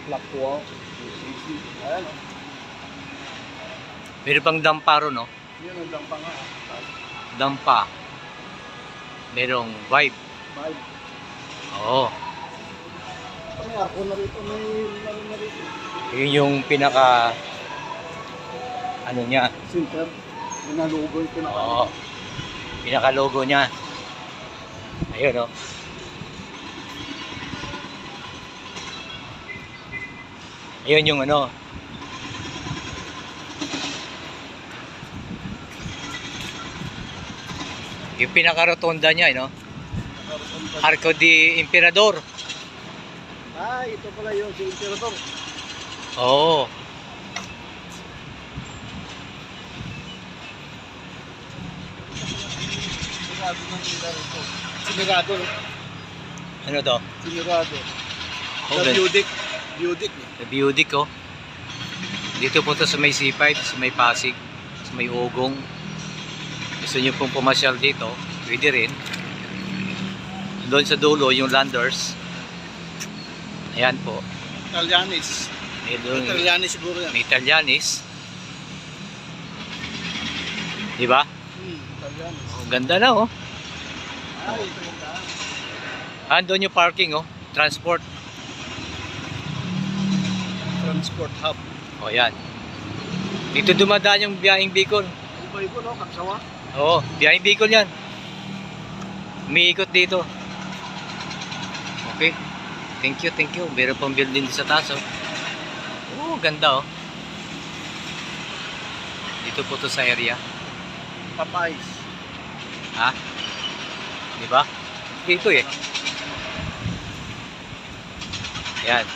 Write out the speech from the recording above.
Lakwa. Ayan o. Meron pang damparo, no? Yan ang dampa nga. Dampa. Merong vibe. Vibe. Oo. May ako na rito. May na rito. Yun yung pinaka ano niya. Center. Yung nalubo yung pinaka. Oo. Pinaka logo niya. Ayun, no? Ayun yung ano. Yung pinaka-rotonda niya, no? Arco di Emperador. Ah, ito pala yung si Imperator. Oo. Sinigado ng Imperator. Sinigado, no? Ano to? Sinigado. Oh, The Budic. Budic, eh. The Budic, oh. Dito po to sa may C5, sa may Pasig, sa may Ugong. Gusto nyo pong pumasyal dito, pwede rin. Doon sa dulo, yung Landers. Ayan po. Italianis. May, doon, Italianis siguro yan. may Italianis. Diba? Italianis. Oh, ganda na, oh. Ah, ito yung daan. Andun yung parking, oh. Transport. Transport hub. O, yan. Dito dumadaan yung biyaheng Bicol. Ubay ko, no? Kapsawa. Oo, biyaheng Bicol yan. Umiikot dito. Okay. Thank you, thank you. Meron pang building sa taas, oh. Oo, ganda, oh. Dito po to sa area. Papayas. Ha? Diba? Dito, eh. Ayan.